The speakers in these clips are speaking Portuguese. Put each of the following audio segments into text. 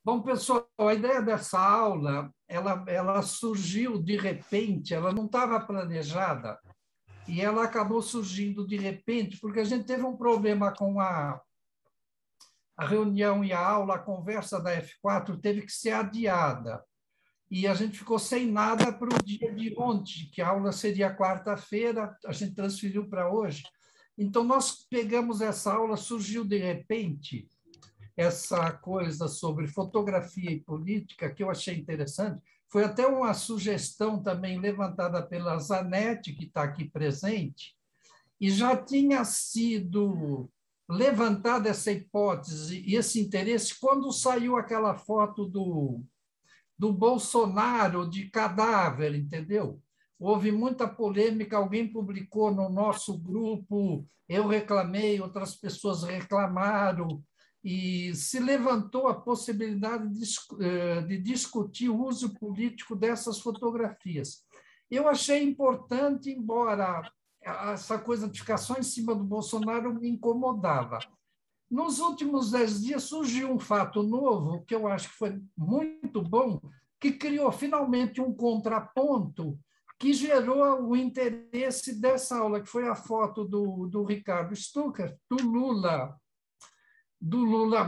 Bom, pessoal, a ideia dessa aula, ela surgiu de repente, ela não estava planejada, e ela acabou surgindo de repente, porque a gente teve um problema com a reunião e a aula, a conversa da F4 teve que ser adiada, e a gente ficou sem nada para o dia de ontem, que a aula seria quarta-feira, a gente transferiu para hoje. Então, nós pegamos essa aula, surgiu de repente, essa coisa sobre fotografia e política, que eu achei interessante. Foi até uma sugestão também levantada pela Zanetti, que está aqui presente, e já tinha sido levantada essa hipótese e esse interesse quando saiu aquela foto do Bolsonaro de cadáver, entendeu? Houve muita polêmica, alguém publicou no nosso grupo, eu reclamei, outras pessoas reclamaram, e se levantou a possibilidade de discutir o uso político dessas fotografias. Eu achei importante, embora essa coisa de ficar só em cima do Bolsonaro me incomodava. Nos últimos 10 dias surgiu um fato novo, que eu acho que foi muito bom, que criou finalmente um contraponto que gerou o interesse dessa aula, que foi a foto do Ricardo Stucker, do Lula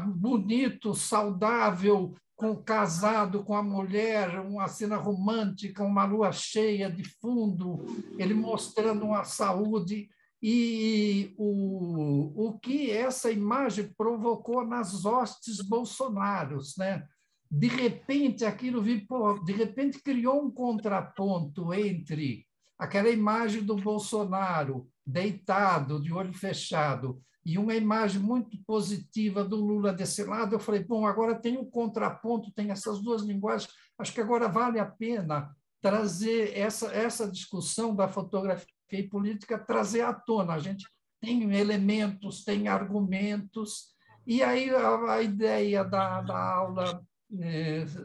bonito, saudável, casado com a mulher, uma cena romântica, uma lua cheia de fundo, ele mostrando uma saúde e o que essa imagem provocou nas hostes bolsonaros, né? De repente, aquilo de repente criou um contraponto entre aquela imagem do Bolsonaro deitado, de olho fechado, e uma imagem muito positiva do Lula desse lado. Eu falei, bom, agora tem o contraponto, tem essas duas linguagens, acho que agora vale a pena trazer essa discussão da fotografia e política, trazer à tona. A gente tem elementos, tem argumentos, e aí a ideia da aula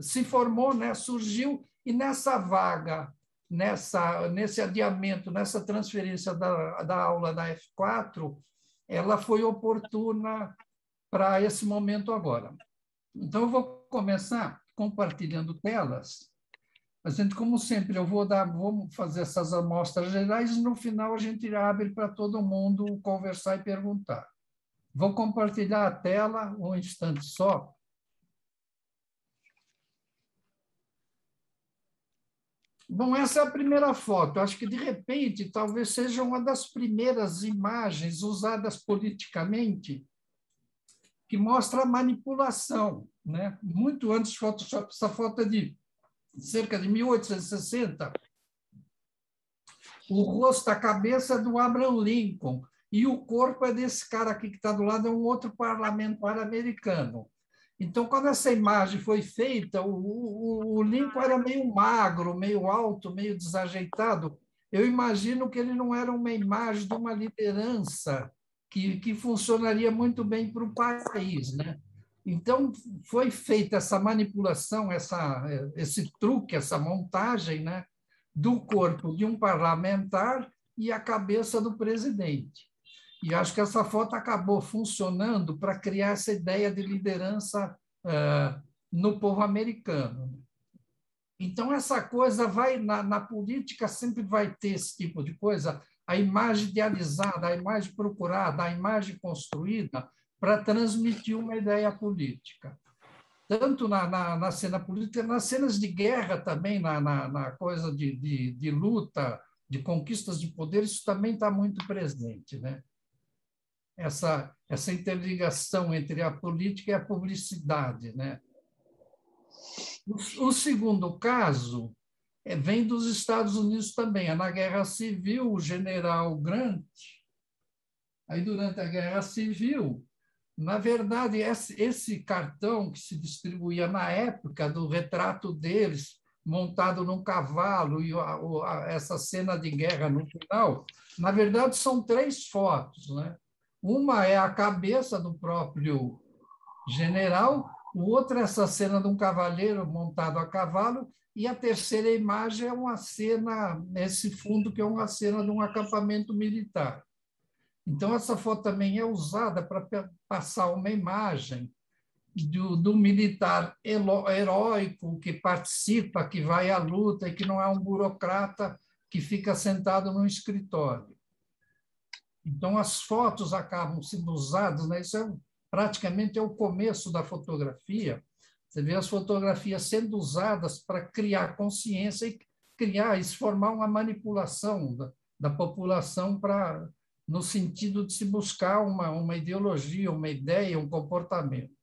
se formou, né, surgiu, e nessa vaga, nesse adiamento, nessa transferência da aula da F4, ela foi oportuna para esse momento agora. Então, eu vou começar compartilhando telas. A gente, como sempre, vou fazer essas amostras gerais e no final a gente abre para todo mundo conversar e perguntar. Vou compartilhar a tela um instante só. Bom, essa é a primeira foto. Acho que, de repente, talvez seja uma das primeiras imagens usadas politicamente que mostra a manipulação, né? Muito antes do Photoshop. Essa foto é de cerca de 1860. O rosto, a cabeça é do Abraham Lincoln, e o corpo é desse cara aqui que está do lado, é um outro parlamentar americano. Então, quando essa imagem foi feita, o Lincoln era meio magro, meio alto, meio desajeitado. Eu imagino que ele não era uma imagem de uma liderança que funcionaria muito bem para o país, né? Então, foi feita essa manipulação, esse truque, essa montagem, né, do corpo de um parlamentar e a cabeça do presidente. E acho que essa foto acabou funcionando para criar essa ideia de liderança no povo americano. Então, essa coisa vai, na política, sempre vai ter esse tipo de coisa, a imagem idealizada, a imagem procurada, a imagem construída para transmitir uma ideia política. Tanto na cena política, nas cenas de guerra também, na coisa de luta, de conquistas de poder, isso também está muito presente, né? Essa interligação entre a política e a publicidade, né? O segundo caso vem dos Estados Unidos também. Na Guerra Civil, o general Grant, aí durante a Guerra Civil, na verdade, esse cartão que se distribuía na época do retrato deles montado num cavalo e essa cena de guerra no final, na verdade, são três fotos, né? Uma é a cabeça do próprio general, o outro é essa cena de um cavaleiro montado a cavalo, e a terceira imagem é uma cena, nesse fundo, que é uma cena de um acampamento militar. Então, essa foto também é usada para passar uma imagem do militar heróico que participa, que vai à luta e que não é um burocrata que fica sentado no escritório. Então, as fotos acabam sendo usadas, né? Isso praticamente é o começo da fotografia. Você vê as fotografias sendo usadas para criar consciência e criar, isso formar uma manipulação da população no sentido de se buscar uma ideologia, uma ideia, um comportamento.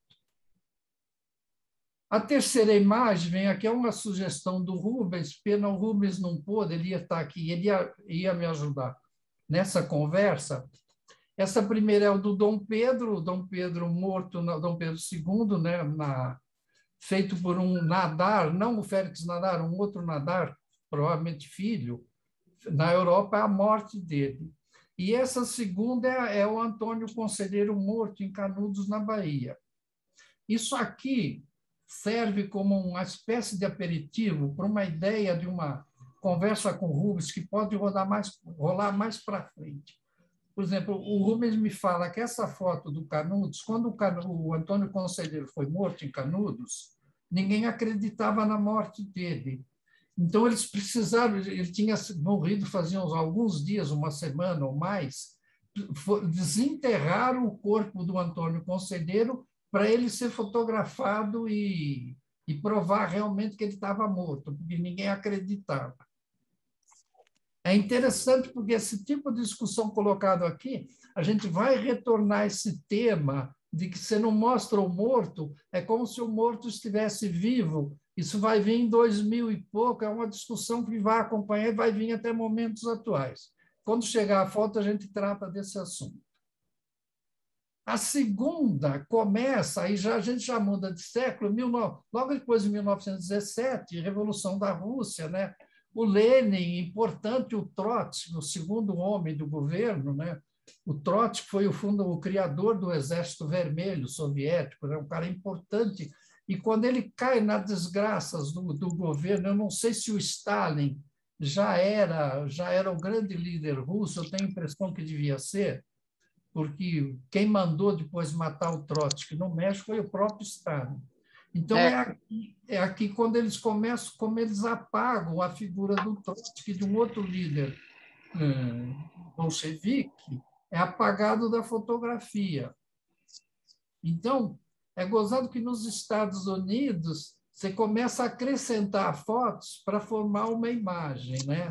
A terceira imagem vem aqui, é uma sugestão do Rubens, pena o Rubens não pôde, ele ia estar aqui, ele ia me ajudar nessa conversa. Essa primeira é o do Dom Pedro morto, Dom Pedro II, né, feito por um Nadar, não o Félix Nadar, um outro Nadar, provavelmente filho, na Europa, a morte dele. E essa segunda é o Antônio Conselheiro morto em Canudos, na Bahia. Isso aqui serve como uma espécie de aperitivo para uma ideia de uma conversa com o Rubens que pode rolar mais para frente. Por exemplo, o Rubens me fala que essa foto do Canudos, quando o Antônio Conselheiro foi morto em Canudos, ninguém acreditava na morte dele. Então, eles precisaram, ele tinha morrido fazia alguns dias, uma semana ou mais, desenterraram o corpo do Antônio Conselheiro para ele ser fotografado e provar realmente que ele estava morto, porque ninguém acreditava. É interessante porque esse tipo de discussão colocado aqui, a gente vai retornar a esse tema de que você não mostra o morto, é como se o morto estivesse vivo. Isso vai vir em 2000 e pouco, é uma discussão que vai acompanhar e vai vir até momentos atuais. Quando chegar a foto, a gente trata desse assunto. A segunda começa, aí a gente já muda de século, logo depois de 1917, Revolução da Rússia, né? O Lenin, importante, o Trotsky, o segundo homem do governo, né? O Trotsky foi o criador do Exército Vermelho soviético, era um cara importante. E quando ele cai nas desgraças do governo, eu não sei se o Stalin já era o grande líder russo, eu tenho a impressão que devia ser, porque quem mandou depois matar o Trotsky no México foi o próprio Stalin. Então, é aqui quando eles começam, como eles apagam a figura do Trotsky, de um outro líder bolchevique, é apagado da fotografia. Então, é gozado que nos Estados Unidos você começa a acrescentar fotos para formar uma imagem, né?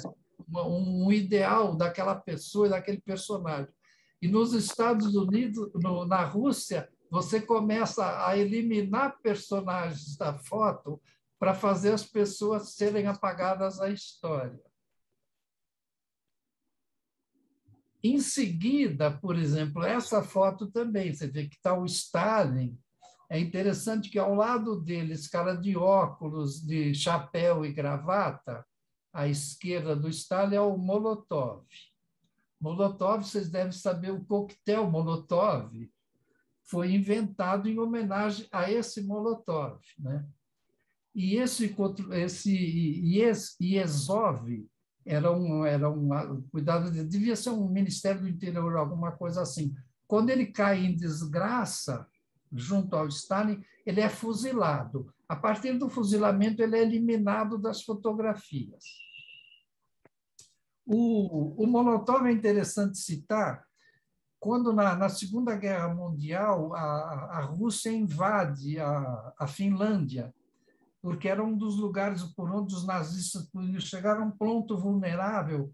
Um ideal daquela pessoa, daquele personagem. E nos Estados Unidos, na Rússia, você começa a eliminar personagens da foto para fazer as pessoas serem apagadas da história. Em seguida, por exemplo, essa foto também, você vê que está o Stalin. É interessante que ao lado dele, esse cara de óculos, de chapéu e gravata, à esquerda do Stalin é o Molotov. Molotov, vocês devem saber, o coquetel Molotov foi inventado em homenagem a esse Molotov, né? E esse Iezov cuidado, devia ser um Ministério do Interior, alguma coisa assim. Quando ele cai em desgraça junto ao Stalin, ele é fuzilado. A partir do fuzilamento, ele é eliminado das fotografias. O Molotov é interessante citar, quando na Segunda Guerra Mundial a Rússia invade a Finlândia, porque era um dos lugares por onde os nazistas chegaram a um ponto vulnerável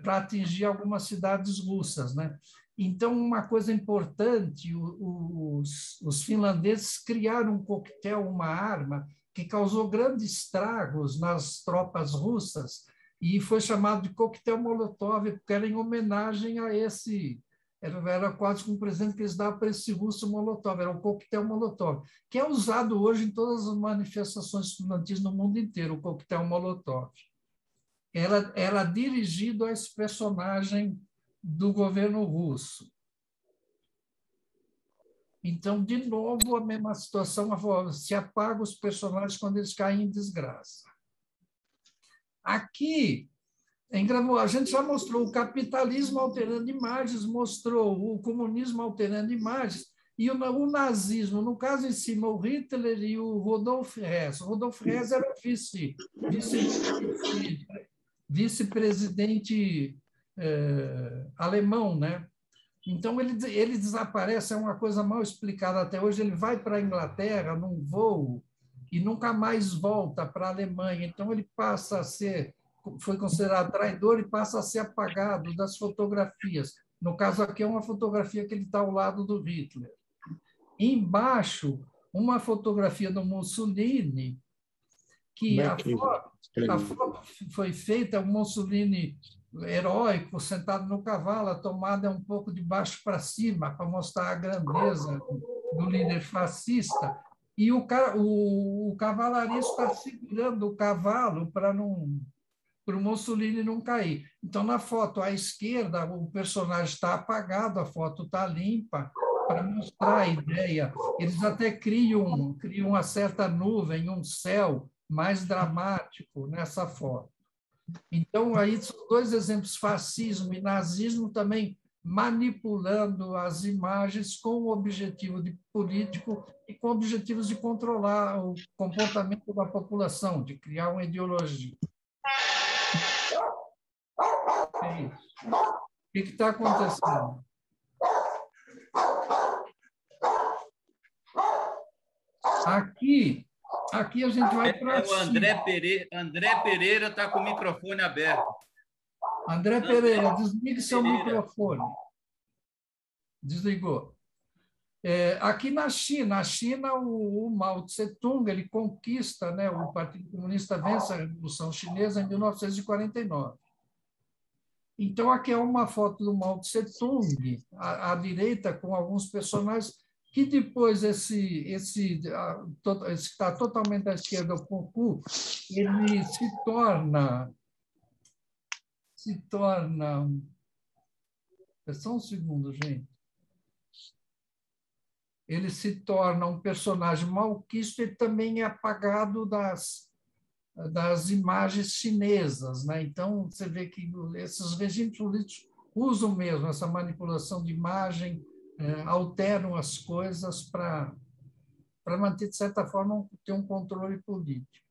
para atingir algumas cidades russas, né? Então, uma coisa importante, os finlandeses criaram um coquetel, uma arma, que causou grandes estragos nas tropas russas, e foi chamado de coquetel Molotov, porque era em homenagem a esse... Era quase como um presente que eles davam para esse russo Molotov, era o coquetel Molotov, que é usado hoje em todas as manifestações estudantis no mundo inteiro, o coquetel Molotov. Era dirigido a esse personagem do governo russo. Então, de novo, a mesma situação, se apaga os personagens quando eles caem em desgraça. Aqui, a gente já mostrou o capitalismo alterando imagens, mostrou o comunismo alterando imagens, e o nazismo, no caso em cima, o Hitler e o Rodolfo Hess. O Rodolfo Hess era vice-presidente alemão, né? Então, ele desaparece, é uma coisa mal explicada até hoje. Ele vai para a Inglaterra num voo e nunca mais volta para a Alemanha. Então, ele passa a ser, foi considerado traidor e passa a ser apagado das fotografias. No caso aqui, é uma fotografia que ele está ao lado do Hitler. E embaixo, uma fotografia do Mussolini, que a foto foi feita, o Mussolini heróico, sentado no cavalo, a tomada é um pouco de baixo para cima, para mostrar a grandeza do líder fascista, e o cavalariço está segurando o cavalo para o Mussolini não cair. Então, na foto à esquerda, o personagem está apagado, a foto está limpa, para mostrar a ideia. Eles até criam uma certa nuvem, um céu mais dramático nessa foto. Então, aí são dois exemplos, fascismo e nazismo, também manipulando as imagens com o objetivo de político e com objetivos de controlar o comportamento da população, de criar uma ideologia. É isso. O que está acontecendo? Aqui a gente vai para o André Pereira está com o microfone aberto. André Pereira, desligue seu microfone. Desligou. Aqui na China, o Mao Tse-tung ele conquista, né, o Partido Comunista vence a Revolução Chinesa em 1949. Então, aqui é uma foto do Mao Tse-tung, à direita, com alguns personagens, que depois esse que está totalmente à esquerda, o Peng Hu, ele se torna... Só um segundo, gente. Ele se torna um personagem malquisto e também é apagado das imagens chinesas, né? Então, você vê que esses regimes políticos usam mesmo essa manipulação de imagem, alteram as coisas para manter, de certa forma, ter um controle político.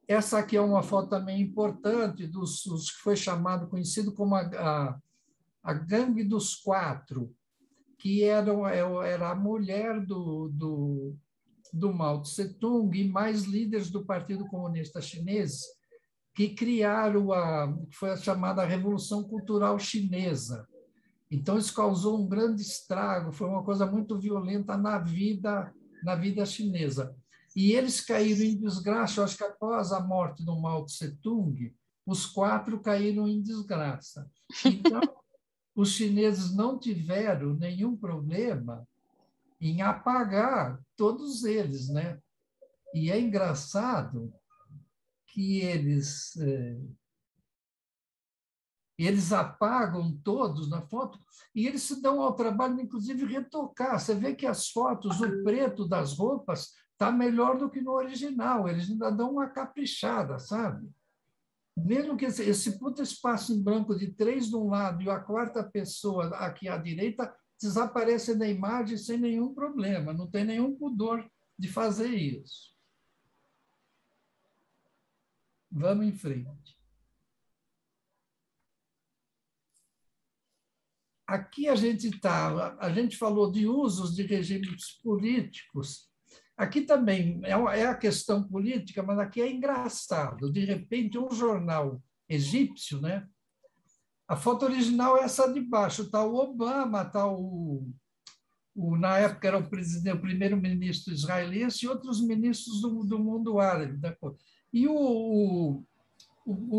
Essa aqui é uma foto também importante dos que foi conhecido como a Gangue dos Quatro, que era a mulher do Mao Tse-tung e mais líderes do Partido Comunista Chinês que criaram que foi a chamada Revolução Cultural Chinesa. Então, isso causou um grande estrago, foi uma coisa muito violenta na vida chinesa. E eles caíram em desgraça, eu acho que após a morte do Mao Tse-tung, os quatro caíram em desgraça. Então, os chineses não tiveram nenhum problema em apagar todos eles, né? E é engraçado que eles apagam todos na foto e eles se dão ao trabalho, inclusive, retocar. Você vê que as fotos, o preto das roupas está melhor do que no original. Eles ainda dão uma caprichada, sabe? Mesmo que esse puto espaço em branco de 3 de um lado e a quarta pessoa aqui à direita desaparece da imagem sem nenhum problema, não tem nenhum pudor de fazer isso. Vamos em frente. Aqui a gente falou de usos de regimes políticos. Aqui também é a questão política, mas aqui é engraçado. De repente, um jornal egípcio, né? A foto original é essa de baixo, está o Obama, está na época era o primeiro-ministro israelense e outros ministros do mundo árabe. E o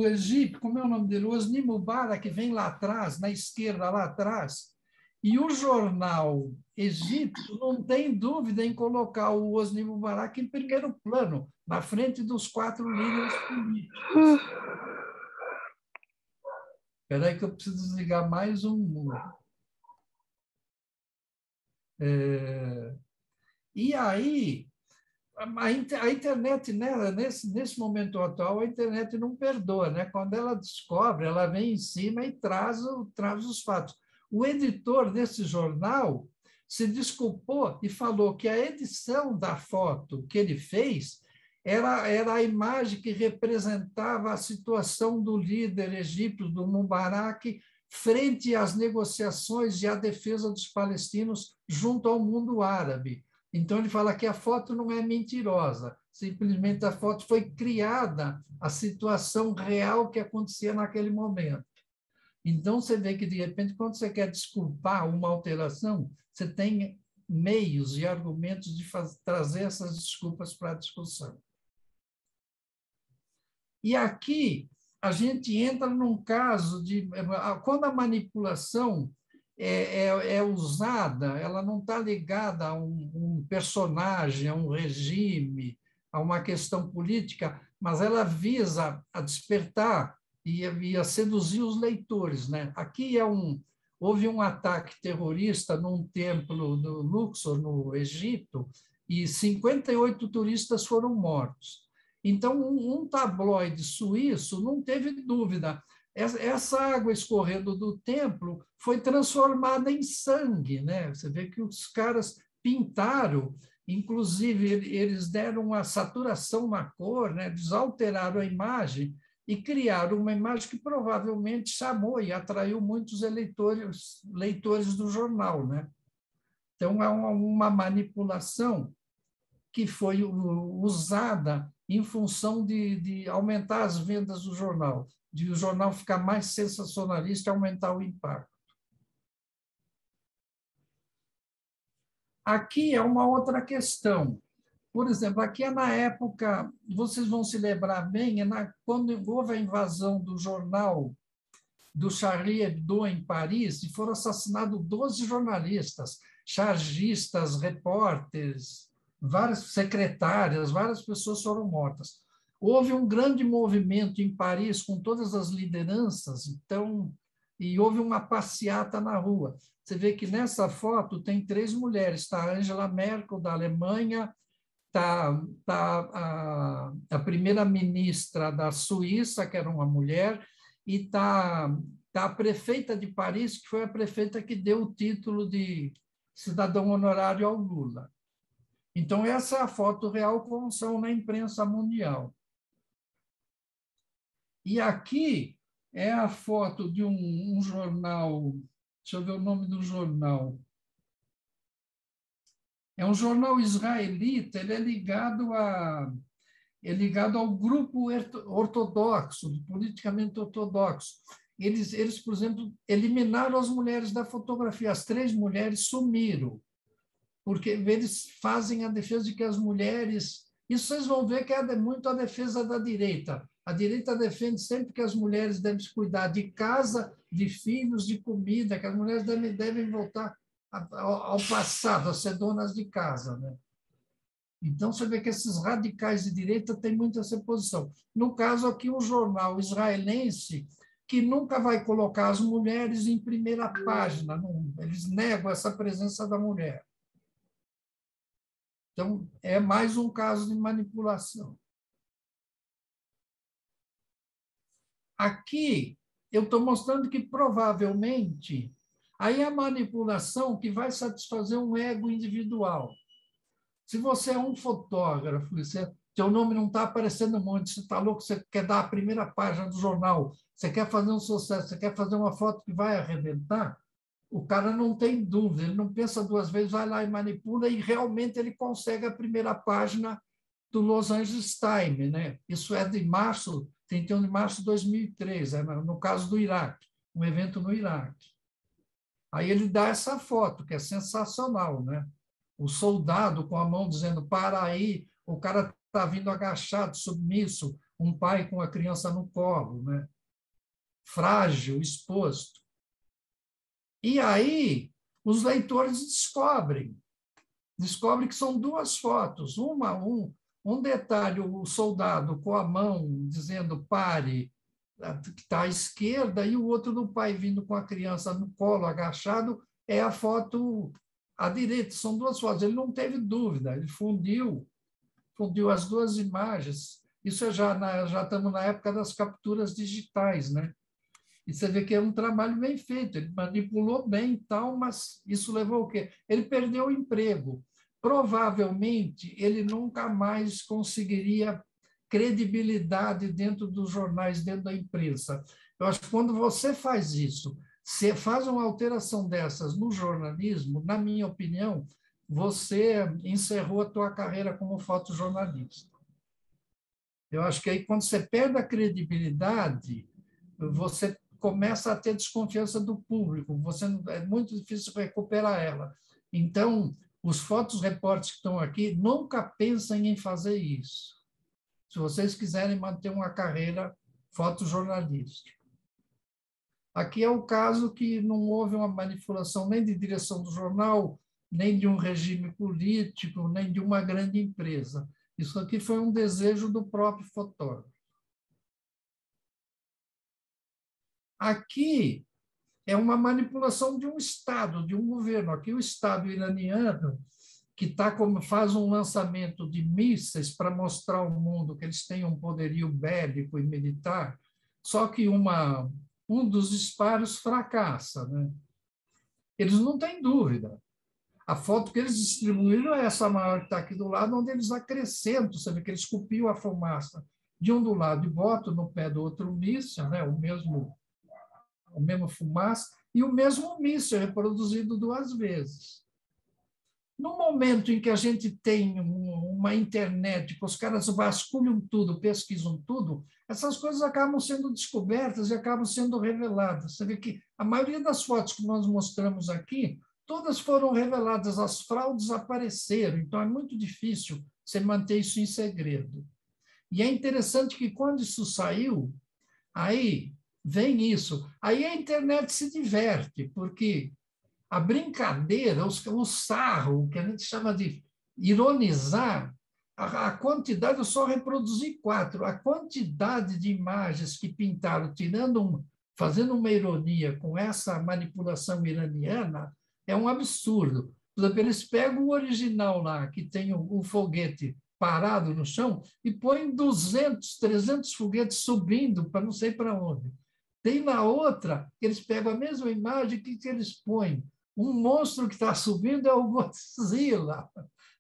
Egito, como é o nome dele? O Hosni Mubarak, que vem lá atrás, na esquerda, lá atrás. E o jornal egípcio não tem dúvida em colocar o Hosni Mubarak em primeiro plano, na frente dos 4 líderes políticos. Espera aí que eu preciso desligar mais um. E aí, a internet, né, nesse momento atual, a internet não perdoa, né? Quando ela descobre, ela vem em cima e traz os fatos. o editor desse jornal se desculpou e falou que a edição da foto que ele fez era a imagem que representava a situação do líder egípcio, do Mubarak, frente às negociações e à defesa dos palestinos junto ao mundo árabe. Então, ele fala que a foto não é mentirosa, simplesmente a foto foi criada, a situação real que acontecia naquele momento. Então, você vê que, de repente, quando você quer desculpar uma alteração, você tem meios e argumentos de trazer essas desculpas para a discussão. E aqui a gente entra num caso de... Quando a manipulação é usada, ela não está ligada a um personagem, a um regime, a uma questão política, mas ela visa a despertar e a seduzir os leitores, né? Aqui houve um ataque terrorista num templo do Luxor, no Egito, e 58 turistas foram mortos. Então, um tabloide suíço não teve dúvida. Essa água escorrendo do templo foi transformada em sangue, né? Você vê que os caras pintaram, inclusive eles deram uma saturação na cor, né? Eles alteraram a imagem e criaram uma imagem que provavelmente chamou e atraiu muitos leitores do jornal, né? Então, é uma manipulação que foi usada em função de aumentar as vendas do jornal, de o jornal ficar mais sensacionalista e aumentar o impacto. Aqui é uma outra questão. Por exemplo, aqui é na época, vocês vão se lembrar bem, quando houve a invasão do jornal do Charlie Hebdo em Paris, e foram assassinados 12 jornalistas, chargistas, repórteres, várias secretárias, várias pessoas foram mortas. Houve um grande movimento em Paris com todas as lideranças, e houve uma passeata na rua. Você vê que nessa foto tem 3 mulheres, está Angela Merkel, da Alemanha, está a primeira-ministra da Suíça, que era uma mulher, e está a prefeita de Paris, que foi a prefeita que deu o título de cidadão honorário ao Lula. Então, essa é a foto real como são na imprensa mundial. E aqui é a foto de um jornal, deixa eu ver o nome do jornal. É um jornal israelita, ele é ligado ao grupo ortodoxo, politicamente ortodoxo. Eles, por exemplo, eliminaram as mulheres da fotografia. As 3 mulheres sumiram, porque eles fazem a defesa de que as mulheres... Isso vocês vão ver que é muito a defesa da direita. A direita defende sempre que as mulheres devem se cuidar de casa, de filhos, de comida, que as mulheres devem voltar ao passado, a ser donas de casa, né? Então, você vê que esses radicais de direita têm muito essa posição. No caso aqui, um jornal israelense que nunca vai colocar as mulheres em primeira página, eles negam essa presença da mulher. Então, é mais um caso de manipulação. Aqui, eu estou mostrando que, provavelmente, aí é a manipulação que vai satisfazer um ego individual. Se você é um fotógrafo, seu nome não está aparecendo muito, você está louco, você quer dar a primeira página do jornal, você quer fazer um sucesso, você quer fazer uma foto que vai arrebentar, o cara não tem dúvida, ele não pensa 2 vezes, vai lá e manipula, e realmente ele consegue a primeira página do Los Angeles Times, né? Isso é de março, 31 de março de 2003, no caso do Iraque, um evento no Iraque. Aí ele dá essa foto, que é sensacional, né? O soldado com a mão dizendo, para aí, o cara está vindo agachado, submisso, um pai com a criança no colo, né? Frágil, exposto. E aí, os leitores descobrem que são 2 fotos. Um detalhe, o soldado com a mão dizendo pare, que está à esquerda, e o outro do pai vindo com a criança no colo, agachado, é a foto à direita. São 2 fotos. Ele não teve dúvida, ele fundiu as 2 imagens. Isso já estamos na época das capturas digitais, né? E você vê que é um trabalho bem feito, ele manipulou bem e tal, mas isso levou o quê? Ele perdeu o emprego. Provavelmente, ele nunca mais conseguiria credibilidade dentro dos jornais, dentro da imprensa. Eu acho que quando você faz isso, você faz uma alteração dessas no jornalismo, na minha opinião, você encerrou a tua carreira como fotojornalista. Eu acho que aí, quando você perde a credibilidade, você começa a ter desconfiança do público, é muito difícil recuperar ela. Então, os fotorepórteres que estão aqui nunca pensem em fazer isso, se vocês quiserem manter uma carreira fotojornalística. Aqui é o caso que não houve uma manipulação nem de direção do jornal, nem de um regime político, nem de uma grande empresa. Isso aqui foi um desejo do próprio fotógrafo. Aqui é uma manipulação de um Estado, de um governo. Aqui o Estado iraniano, que faz um lançamento de mísseis para mostrar ao mundo que eles têm um poderio bélico e militar, só que um dos disparos fracassa. Né? Eles não têm dúvida. A foto que eles distribuíram é essa maior que está aqui do lado, onde eles acrescentam, sabe, que eles copiam a fumaça de um do lado e botam no pé do outro míssil, né, o mesmo fumaça, e o mesmo míssil reproduzido 2 vezes. No momento em que a gente tem uma internet, que os caras vasculham tudo, pesquisam tudo, essas coisas acabam sendo descobertas e acabam sendo reveladas. Você vê que a maioria das fotos que nós mostramos aqui, todas foram reveladas, as fraudes apareceram, então é muito difícil você manter isso em segredo. E é interessante que quando isso saiu, aí vem isso. Aí a internet se diverte, porque a brincadeira, o sarro, que a gente chama de ironizar, a quantidade, eu só reproduzi 4, a quantidade de imagens que pintaram, fazendo uma ironia com essa manipulação iraniana, é um absurdo. Por exemplo, eles pegam o original lá, que tem um foguete parado no chão, e põem 200, 300 foguetes subindo para não sei para onde. Tem na outra, que eles pegam a mesma imagem, que eles põem? Um monstro que está subindo é o Godzilla.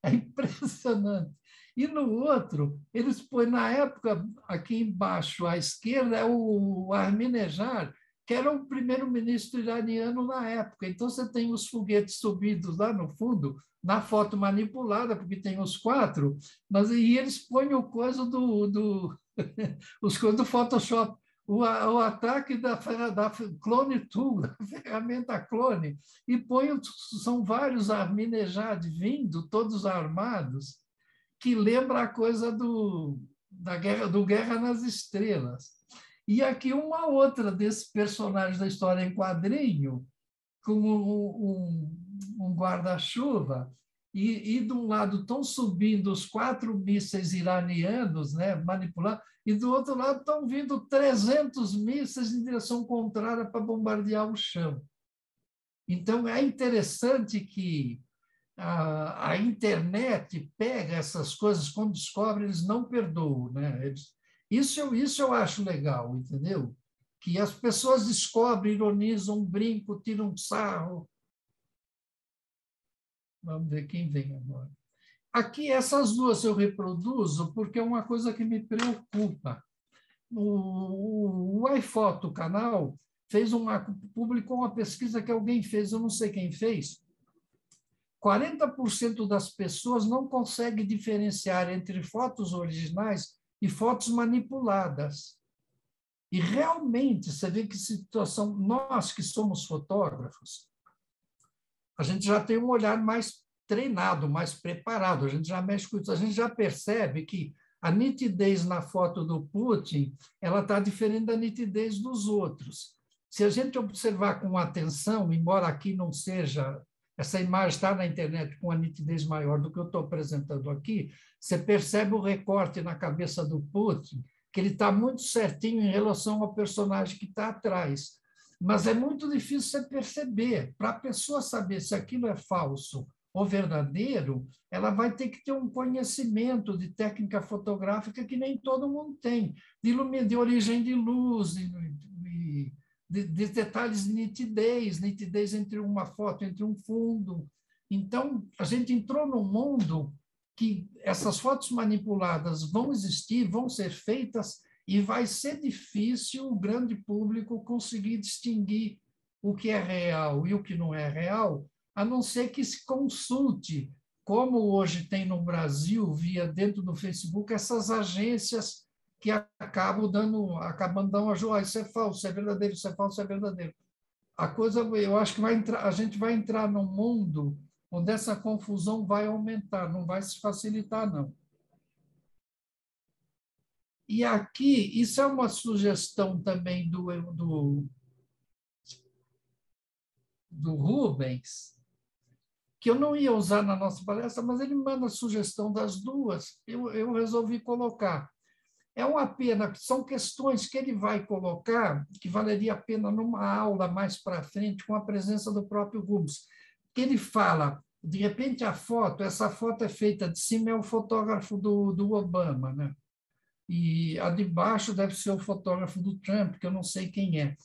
É impressionante. E no outro, eles põem, na época, aqui embaixo, à esquerda, é o Ahmadinejad, que era o primeiro-ministro iraniano na época. Então, você tem os foguetes subidos lá no fundo, na foto manipulada, porque tem os 4, e eles põem o coisa os coisas do Photoshop. O ataque da Clone Tool, da ferramenta clone, e são vários Ahmadinejad vindo, todos armados, que lembra a coisa do Guerra nas Estrelas. E aqui uma outra desses personagens da história em quadrinho, com um guarda-chuva, e de um lado estão subindo os 4 mísseis iranianos, né, manipulados, e do outro lado estão vindo 300 mísseis em direção contrária para bombardear o chão. Então, é interessante que a internet pega essas coisas, quando descobre, eles não perdoam. Né? Isso eu acho legal, entendeu? Que as pessoas descobrem, ironizam, brincam, tiram sarro. Vamos ver quem vem agora. Aqui, essas 2 eu reproduzo porque é uma coisa que me preocupa. O iPhoto, o canal, publicou uma pesquisa que alguém fez, eu não sei quem fez. 40% das pessoas não conseguem diferenciar entre fotos originais e fotos manipuladas. E realmente, você vê que situação, nós que somos fotógrafos, a gente já tem um olhar mais treinado, mais preparado, a gente já mexe com isso, a gente já percebe que a nitidez na foto do Putin, ela está diferente da nitidez dos outros. Se a gente observar com atenção, embora aqui não seja, essa imagem está na internet com a nitidez maior do que eu estou apresentando aqui, você percebe o recorte na cabeça do Putin, que ele está muito certinho em relação ao personagem que está atrás. Mas é muito difícil você perceber. Para a pessoa saber se aquilo é falso ou verdadeiro, ela vai ter que ter um conhecimento de técnica fotográfica que nem todo mundo tem, de origem de luz, de detalhes de nitidez, nitidez entre uma foto, entre um fundo. Então, a gente entrou num mundo que essas fotos manipuladas vão existir, vão ser feitas, e vai ser difícil o grande público conseguir distinguir o que é real e o que não é real, a não ser que se consulte, como hoje tem no Brasil, via dentro do Facebook, essas agências que acabam dando ajuda, isso é falso, isso é verdadeiro, isso é falso, isso é verdadeiro. A coisa, eu acho que a gente vai entrar num mundo onde essa confusão vai aumentar, não vai se facilitar, não. E aqui, isso é uma sugestão também do Rubens, que eu não ia usar na nossa palestra, mas ele manda a sugestão das duas, eu resolvi colocar. É uma pena, são questões que ele vai colocar, que valeria a pena numa aula mais para frente, com a presença do próprio Rubens, que ele fala, de repente essa foto é feita de cima, é o fotógrafo do Obama, né? E a de baixo deve ser o fotógrafo do Trump, que eu não sei quem é.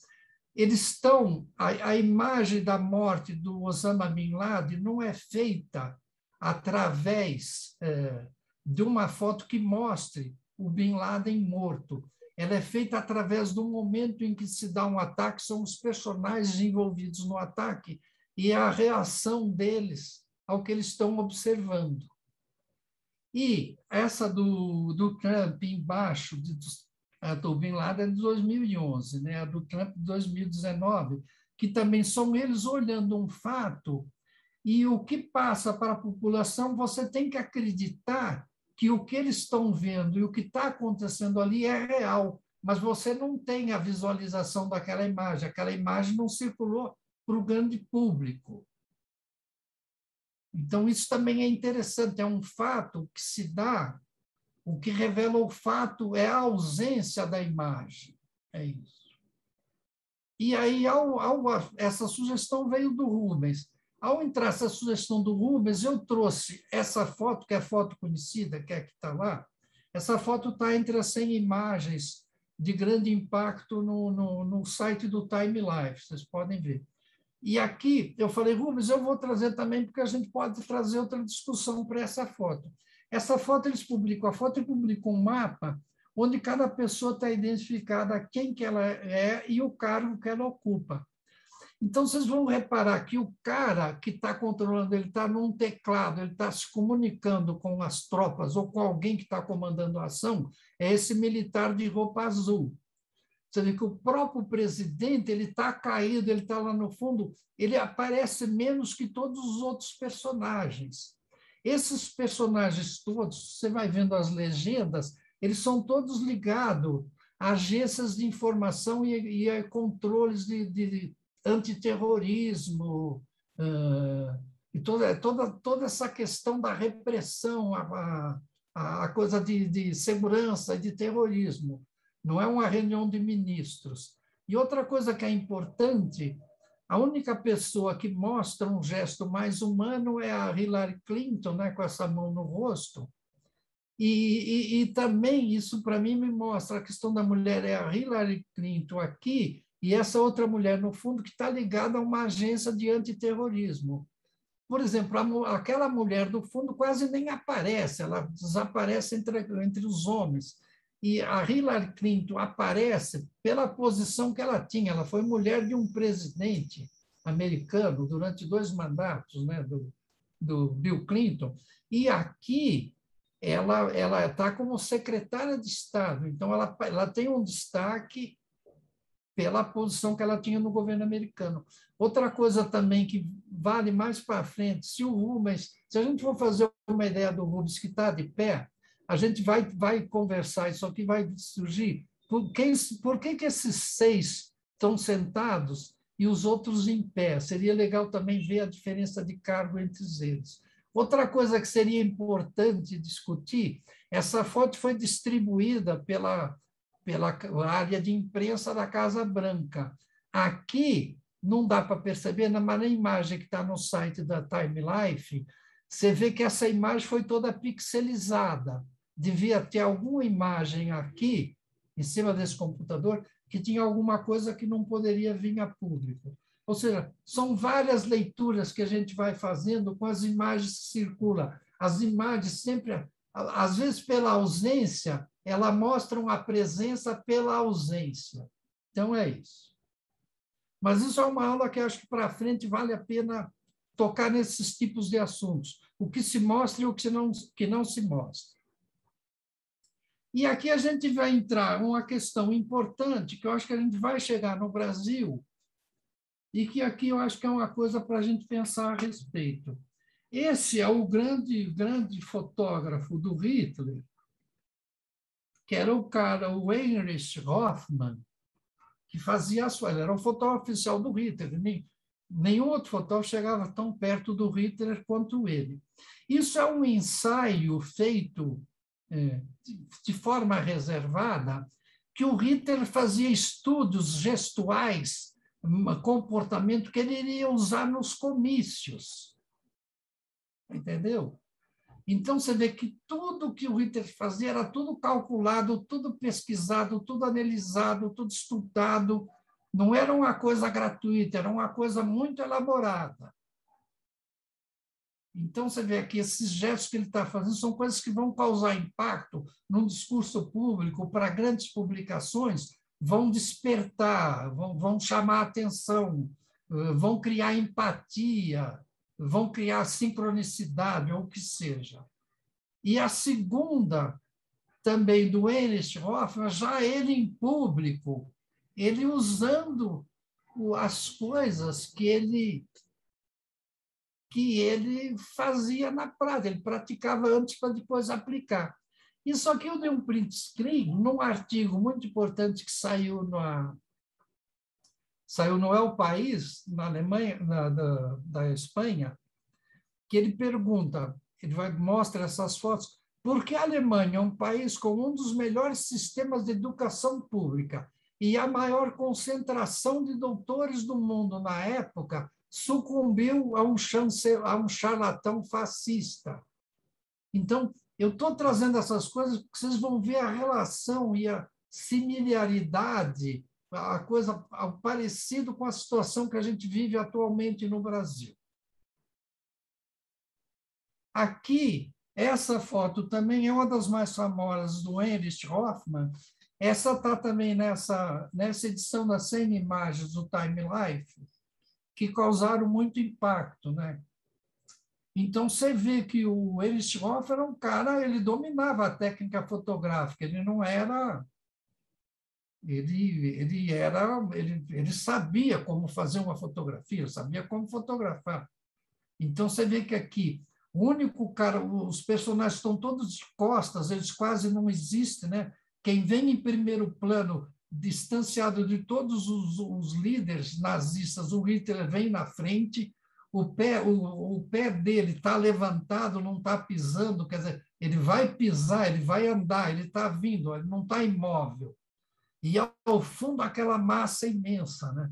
Eles estão, a imagem da morte do Osama Bin Laden não é feita através de uma foto que mostre o Bin Laden morto. Ela é feita através do momento em que se dá um ataque, são os personagens envolvidos no ataque e a reação deles ao que eles estão observando. E essa do Trump embaixo, do Bin Laden, é de 2011, né? A do Trump de 2019, que também são eles olhando um fato, e o que passa para a população, você tem que acreditar que o que eles estão vendo e o que está acontecendo ali é real, mas você não tem a visualização daquela imagem, aquela imagem não circulou para o grande público. Então, isso também é interessante, é um fato que se dá, o que revela o fato é a ausência da imagem. É isso. E aí, essa sugestão veio do Rubens. Ao entrar essa sugestão do Rubens, eu trouxe essa foto, que é a foto conhecida, que é a que está lá. Essa foto está entre as 100 imagens de grande impacto no site do Time Life, vocês podem ver. E aqui eu falei, Rubens, eu vou trazer também, porque a gente pode trazer outra discussão para essa foto. Essa foto eles publicam, a foto publica um mapa onde cada pessoa está identificada quem que ela é e o cargo que ela ocupa. Então, vocês vão reparar que o cara que está controlando, ele está num teclado, ele está se comunicando com as tropas ou com alguém que está comandando a ação, é esse militar de roupa azul. Você vê que o próprio presidente ele está caído, ele está lá no fundo, ele aparece menos que todos os outros personagens. Esses personagens todos, você vai vendo as legendas, eles são todos ligados a agências de informação e a controles de antiterrorismo, e toda essa questão da repressão, a coisa de segurança e de terrorismo. Não é uma reunião de ministros. E outra coisa que é importante, a única pessoa que mostra um gesto mais humano é a Hillary Clinton, né, com essa mão no rosto. E também isso, para mim, me mostra a questão da mulher, é a Hillary Clinton aqui, e essa outra mulher, no fundo, que está ligada a uma agência de antiterrorismo. Por exemplo, aquela mulher do fundo quase nem aparece, ela desaparece entre os homens. E a Hillary Clinton aparece pela posição que ela tinha. Ela foi mulher de um presidente americano durante 2 mandatos, né, do Bill Clinton. E aqui ela está como secretária de Estado. Então, ela tem um destaque pela posição que ela tinha no governo americano. Outra coisa também que vale mais para frente, se a gente for fazer uma ideia do Rubens que está de pé, a gente vai conversar, isso aqui vai surgir. Por que esses 6 estão sentados e os outros em pé? Seria legal também ver a diferença de cargo entre eles. Outra coisa que seria importante discutir, essa foto foi distribuída pela área de imprensa da Casa Branca. Aqui, não dá para perceber, mas na imagem que está no site da Time Life, você vê que essa imagem foi toda pixelizada. Devia ter alguma imagem aqui, em cima desse computador, que tinha alguma coisa que não poderia vir a público. Ou seja, são várias leituras que a gente vai fazendo com as imagens que circulam. As imagens sempre, às vezes pela ausência, elas mostram a presença pela ausência. Então, é isso. Mas isso é uma aula que acho que para frente vale a pena tocar nesses tipos de assuntos. O que se mostra e o que não se mostra. E aqui a gente vai entrar uma questão importante, que eu acho que a gente vai chegar no Brasil, e que aqui eu acho que é uma coisa para a gente pensar a respeito. Esse é o grande fotógrafo do Hitler, que era o cara, o Heinrich Hoffmann, que fazia as fotos. Ele era o fotógrafo oficial do Hitler. Nenhum outro fotógrafo chegava tão perto do Hitler quanto ele. Isso é um ensaio feito de forma reservada, que o Hitler fazia estudos gestuais, comportamento que ele iria usar nos comícios. Entendeu? Então, você vê que tudo que o Hitler fazia era tudo calculado, tudo pesquisado, tudo analisado, tudo estudado. Não era uma coisa gratuita, era uma coisa muito elaborada. Então, você vê que esses gestos que ele está fazendo são coisas que vão causar impacto num discurso público para grandes publicações, vão despertar, vão chamar atenção, vão criar empatia, vão criar sincronicidade, ou o que seja. E a segunda, também do Heinrich Hoffmann, já ele em público, ele usando as coisas que ele fazia na prática, ele praticava antes para depois aplicar. Isso aqui eu dei um print screen num artigo muito importante que saiu no El País, na Alemanha, da Espanha, que ele pergunta, mostra essas fotos, por que a Alemanha é um país com um dos melhores sistemas de educação pública e a maior concentração de doutores do mundo na época sucumbiu a um charlatão fascista? Então, eu estou trazendo essas coisas porque vocês vão ver a relação e a similaridade, a coisa parecido com a situação que a gente vive atualmente no Brasil. Aqui, essa foto também é uma das mais famosas do Heinrich Hoffmann. Essa está também nessa edição das 100 imagens do Time Life, que causaram muito impacto, né? Então, você vê que o Heinrich Hoffmann era um cara, ele dominava a técnica fotográfica, ele não era... Ele sabia como fazer uma fotografia, sabia como fotografar. Então, você vê que aqui, o único cara, os personagens estão todos de costas, eles quase não existem, né? Quem vem em primeiro plano, distanciado de todos os líderes nazistas, o Hitler vem na frente, o pé dele está levantado, não está pisando, quer dizer, ele vai pisar, ele vai andar, ele está vindo, ele não está imóvel. E ao fundo aquela massa imensa, né?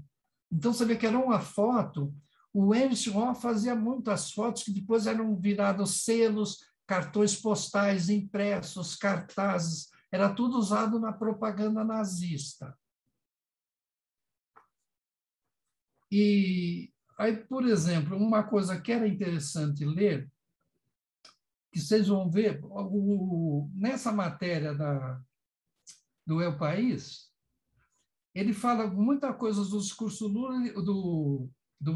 Então você vê que era uma foto. O Heinrich Hoffmann fazia muitas fotos que depois eram virados selos, cartões postais impressos, cartazes, era tudo usado na propaganda nazista. E aí, por exemplo, uma coisa que era interessante ler, que vocês vão ver, nessa matéria do El País, ele fala muita coisa do discurso do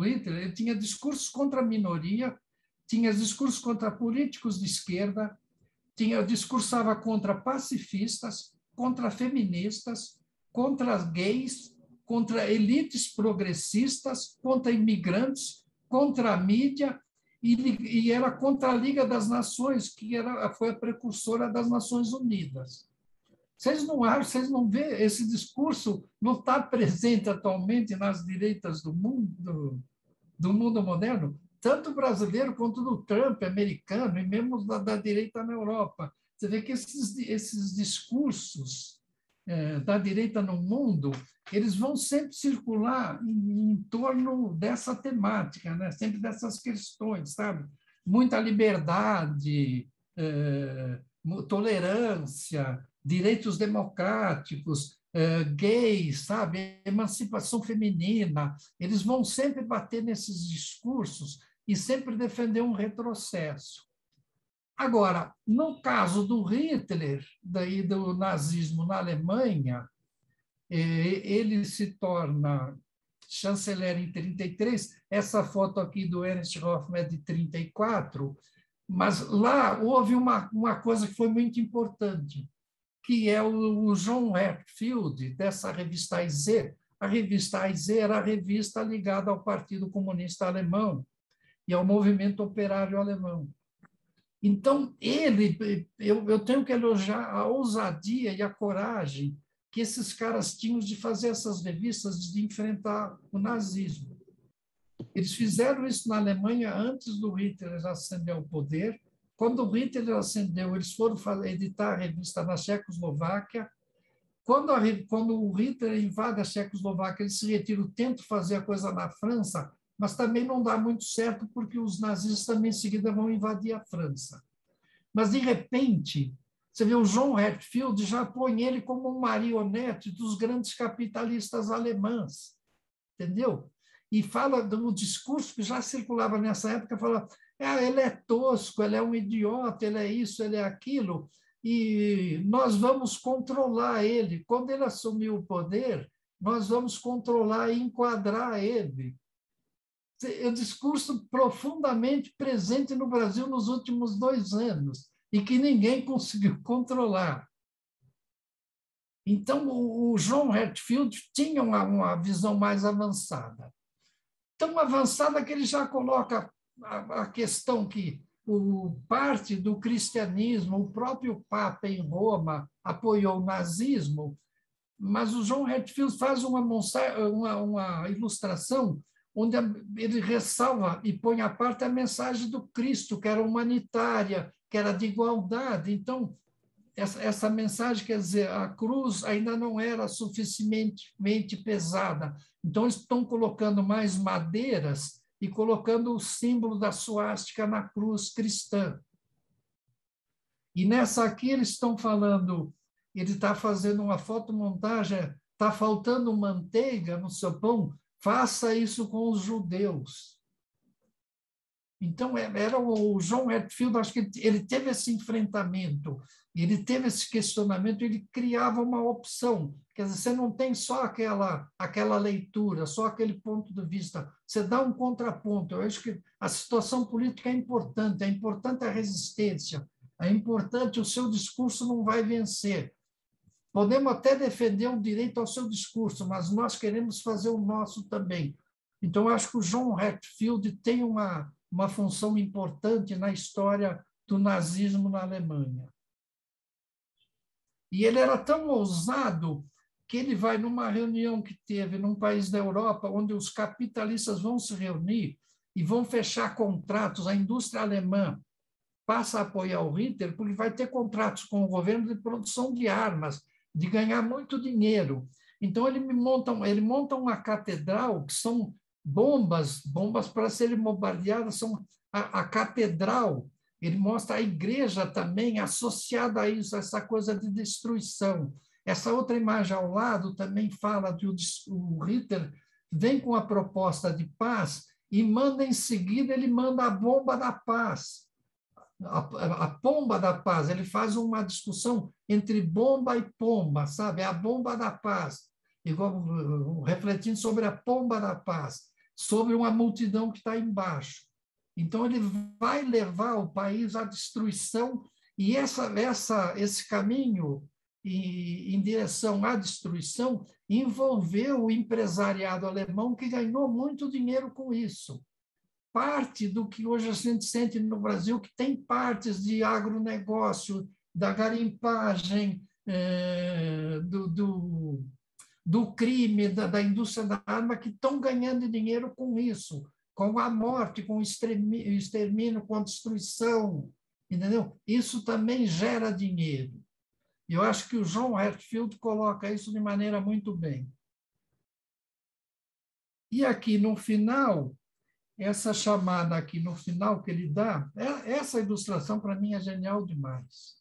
Hitler. Ele tinha discursos contra a minoria, tinha discursos contra políticos de esquerda, discursava contra pacifistas, contra feministas, contra gays, contra elites progressistas, contra imigrantes, contra a mídia, e era contra a Liga das Nações, que foi a precursora das Nações Unidas. Vocês não acham, vocês não vê, esse discurso não está presente atualmente nas direitas do mundo moderno, tanto brasileiro quanto do Trump, americano, e mesmo da direita na Europa. Você vê que esses discursos da direita no mundo, eles vão sempre circular em torno dessa temática, né? Sempre dessas questões, sabe? Muita liberdade, tolerância, direitos democráticos, gays, sabe? Emancipação feminina. Eles vão sempre bater nesses discursos e sempre defender um retrocesso. Agora, no caso do Hitler, daí do nazismo na Alemanha, ele se torna chanceler em 33. Essa foto aqui do Ernst Hoffmann é de 34, mas lá houve uma coisa que foi muito importante, que é o John Herzfeld, dessa revista AIZ. A revista AIZ era a revista ligada ao Partido Comunista Alemão e ao movimento operário alemão. Então, eu tenho que elogiar a ousadia e a coragem que esses caras tinham de fazer essas revistas, de enfrentar o nazismo. Eles fizeram isso na Alemanha antes do Hitler ascender ao poder. Quando o Hitler ascendeu, eles foram editar a revista na Tchecoslováquia. Quando o Hitler invade a Tchecoslováquia, eles se retiram, tentam fazer a coisa na França, mas também não dá muito certo, porque os nazistas também em seguida vão invadir a França. Mas, de repente, você vê o John Herzfeld já põe ele como um marionete dos grandes capitalistas alemães, entendeu? E fala do discurso que já circulava nessa época, fala, ele é tosco, ele é um idiota, ele é isso, ele é aquilo, e nós vamos controlar ele. Quando ele assumiu o poder, nós vamos controlar e enquadrar ele. É um discurso profundamente presente no Brasil nos últimos 2 anos e que ninguém conseguiu controlar. Então, o John Herzfeld tinha uma visão mais avançada. Tão avançada que ele já coloca a questão que parte do cristianismo, o próprio Papa em Roma apoiou o nazismo, mas o John Herzfeld faz uma ilustração onde ele ressalva e põe à parte a mensagem do Cristo, que era humanitária, que era de igualdade. Então, essa mensagem, quer dizer, a cruz ainda não era suficientemente pesada. Então, eles estão colocando mais madeiras e colocando o símbolo da suástica na cruz cristã. E nessa aqui eles estão falando, ele está fazendo uma fotomontagem, está faltando manteiga no seu pão, faça isso com os judeus. Então, era o John Herzfeld, acho que ele teve esse enfrentamento, ele teve esse questionamento, ele criava uma opção. Quer dizer, você não tem só aquela leitura, só aquele ponto de vista, você dá um contraponto. Eu acho que a situação política é importante a resistência, é importante, o seu discurso não vai vencer. Podemos até defender o direito ao seu discurso, mas nós queremos fazer o nosso também. Então, eu acho que o John Herzfeld tem uma função importante na história do nazismo na Alemanha. E ele era tão ousado que ele vai numa reunião que teve num país da Europa, onde os capitalistas vão se reunir e vão fechar contratos, a indústria alemã passa a apoiar o Hitler, porque vai ter contratos com o governo de produção de armas, de ganhar muito dinheiro. Então, ele monta uma catedral, que são bombas para serem bombardeadas, são a catedral. Ele mostra a igreja também associada a isso, essa coisa de destruição. Essa outra imagem ao lado também fala que o Hitler vem com a proposta de paz e manda em seguida, ele manda a bomba da paz. A pomba da paz, ele faz uma discussão entre bomba e pomba, sabe? A bomba da paz, igual, refletindo sobre a pomba da paz, sobre uma multidão que está embaixo. Então, ele vai levar o país à destruição, e esse caminho em direção à destruição envolveu o empresariado alemão, que ganhou muito dinheiro com isso. Parte do que hoje a gente sente no Brasil, que tem partes de agronegócio, da garimpagem, do crime, da indústria da arma, que estão ganhando dinheiro com isso, com a morte, com o extermínio, com a destruição, entendeu? Isso também gera dinheiro. E eu acho que o John Herzfeld coloca isso de maneira muito bem. E aqui no final, essa chamada aqui no final que ele dá, essa ilustração para mim é genial demais.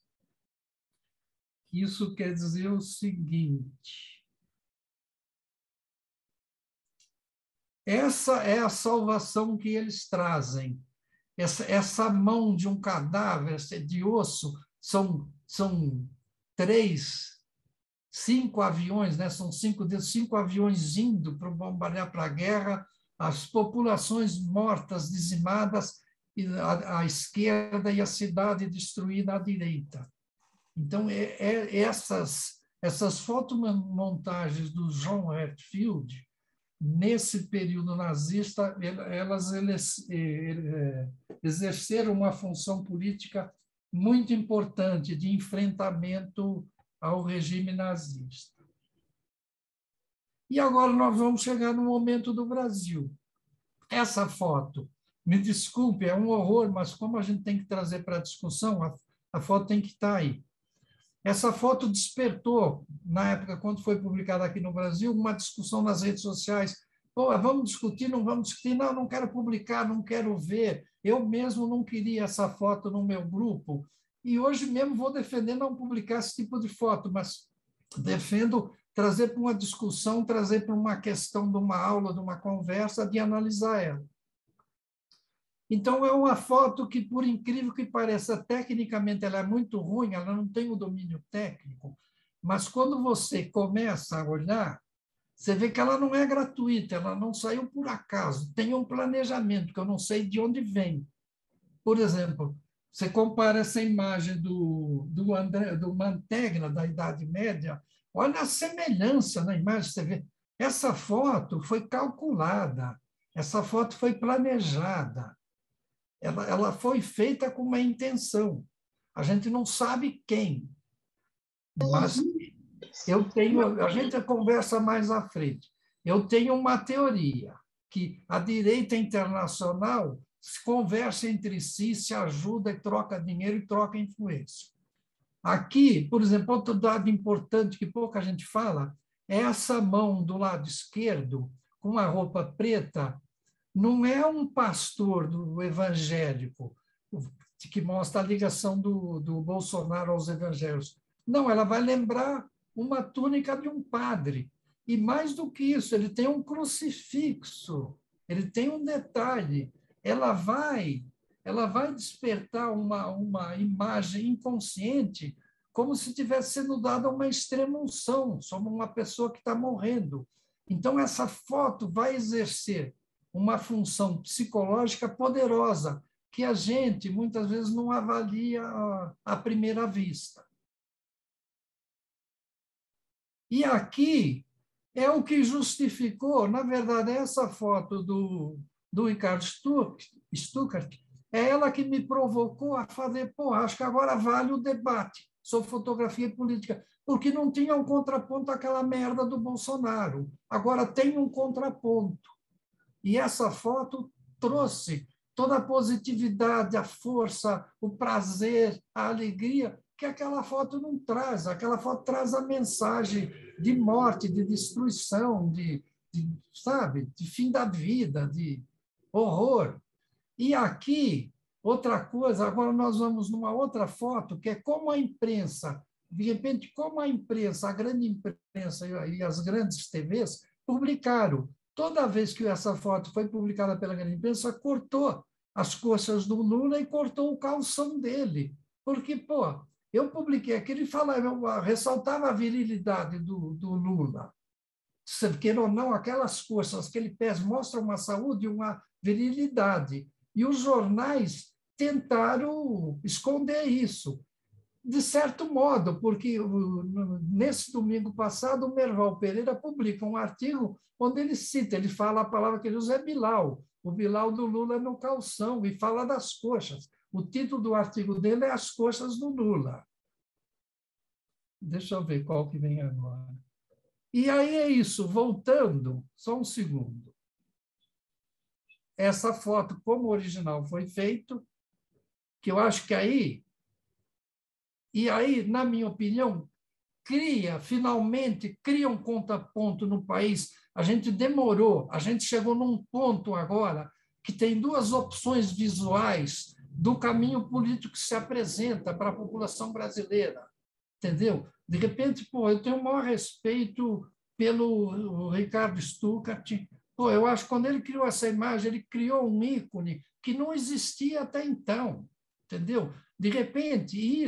Isso quer dizer o seguinte: Essa é a salvação que eles trazem. Essa mão de um cadáver de osso são 5 aviões, né? São 5 aviões indo para bombardear para a guerra, as populações mortas, dizimadas, à esquerda e a cidade destruída à direita. Então, essas fotomontagens do John Hatfield, nesse período nazista, elas exerceram uma função política muito importante de enfrentamento ao regime nazista. E agora nós vamos chegar no momento do Brasil. Essa foto, me desculpe, é um horror, mas como a gente tem que trazer para a discussão, a foto tem que estar aí. Essa foto despertou, na época, quando foi publicada aqui no Brasil, uma discussão nas redes sociais. Pô, vamos discutir, não vamos discutir? Não, não quero publicar, não quero ver. Eu mesmo não queria essa foto no meu grupo. E hoje mesmo vou defender não publicar esse tipo de foto, mas defendo trazer para uma discussão, trazer para uma questão de uma aula, de uma conversa, de analisar ela. Então, é uma foto que, por incrível que pareça, tecnicamente ela é muito ruim, ela não tem o domínio técnico, mas quando você começa a olhar, você vê que ela não é gratuita, ela não saiu por acaso, tem um planejamento que eu não sei de onde vem. Por exemplo, você compara essa imagem do Mantegna, da Idade Média, olha a semelhança na imagem, você vê. Essa foto foi calculada, essa foto foi planejada. Ela foi feita com uma intenção. A gente não sabe quem, mas a gente conversa mais à frente. Eu tenho uma teoria que a direita internacional se conversa entre si, se ajuda e troca dinheiro e troca influência. Aqui, por exemplo, outro dado importante que pouca gente fala é essa mão do lado esquerdo com a roupa preta. Não é um pastor do evangélico que mostra a ligação do Bolsonaro aos evangélicos. Não, ela vai lembrar uma túnica de um padre. E mais do que isso, ele tem um crucifixo, ele tem um detalhe. Ela vai despertar uma imagem inconsciente, como se tivesse sendo dada uma extrema-unção sobre uma pessoa que está morrendo. Então, essa foto vai exercer uma função psicológica poderosa, que a gente, muitas vezes, não avalia à primeira vista. E aqui é o que justificou, na verdade, essa foto do Ricardo Stuckert, é ela que me provocou a fazer, acho que agora vale o debate sobre fotografia e política, porque não tinha um contraponto àquela merda do Bolsonaro. Agora tem um contraponto. E essa foto trouxe toda a positividade, a força, o prazer, a alegria que aquela foto não traz. Aquela foto traz a mensagem de morte, de destruição, sabe, de fim da vida, de horror. E aqui, outra coisa, agora nós vamos numa outra foto, que é como a imprensa, de repente, como a imprensa, a grande imprensa e as grandes TVs publicaram. Toda vez que essa foto foi publicada pela grande imprensa, cortou as coxas do Lula e cortou o calção dele. Porque, eu publiquei aquilo e falava, ressaltava a virilidade do Lula. Se queira ou não, aquelas coxas, aquele pés mostram uma saúde e uma virilidade. E os jornais tentaram esconder isso, de certo modo, porque nesse domingo passado o Merval Pereira publica um artigo onde ele cita, ele fala a palavra que ele usa é Bilal, o Bilal do Lula no calção, e fala das coxas. O título do artigo dele é As Coxas do Lula. Deixa eu ver qual que vem agora. E aí é isso, voltando, só um segundo. Essa foto, como original foi feito, que eu acho que aí, na minha opinião, finalmente cria um contraponto no país. A gente demorou, a gente chegou num ponto agora que tem duas opções visuais do caminho político que se apresenta para a população brasileira, entendeu? De repente, eu tenho o maior respeito pelo Ricardo Stuckert, Pô, eu acho que quando ele criou essa imagem, ele criou um ícone que não existia até então, entendeu? De repente,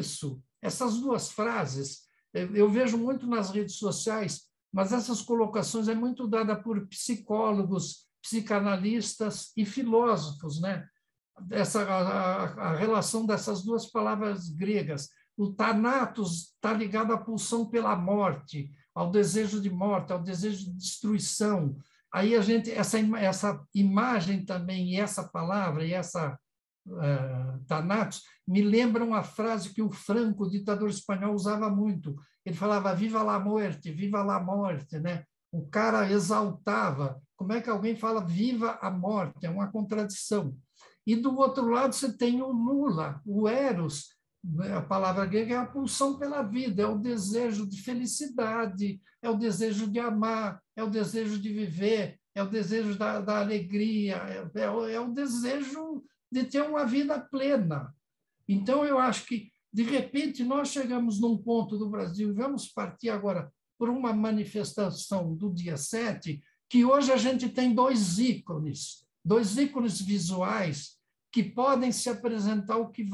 essas duas frases, eu vejo muito nas redes sociais, mas essas colocações é muito dada por psicólogos, psicanalistas e filósofos, né? A relação dessas duas palavras gregas. O thanatos está ligado à pulsão pela morte, ao desejo de morte, ao desejo de destruição. Aí essa imagem também, e essa palavra, e essa thanatos, me lembram a frase que o Franco, o ditador espanhol, usava muito. Ele falava, viva la morte, né? O cara exaltava. Como é que alguém fala viva a morte? É uma contradição. E do outro lado você tem o Lula, o Eros, a palavra grega é a pulsão pela vida, é o desejo de felicidade, é o desejo de amar, é o desejo de viver, é o desejo da alegria, é o desejo de ter uma vida plena. Então, eu acho que, de repente, nós chegamos num ponto do Brasil, vamos partir agora por uma manifestação do dia 7, que hoje a gente tem dois ícones visuais que podem se apresentar o que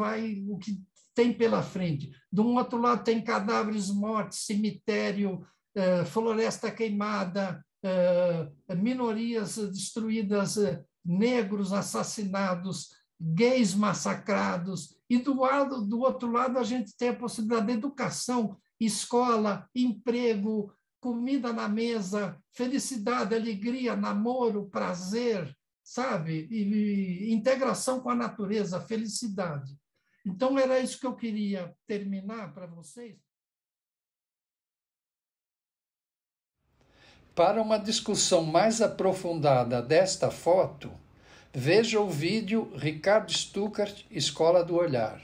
tem pela frente. De um outro lado tem cadáveres mortos, cemitério, floresta queimada, minorias destruídas, negros assassinados, gays massacrados, e do outro lado a gente tem a possibilidade de educação, escola, emprego, comida na mesa, felicidade, alegria, namoro, prazer, sabe? E integração com a natureza, felicidade. Então, era isso que eu queria terminar para vocês. Para uma discussão mais aprofundada desta foto, veja o vídeo Ricardo Stuckert, Escola do Olhar.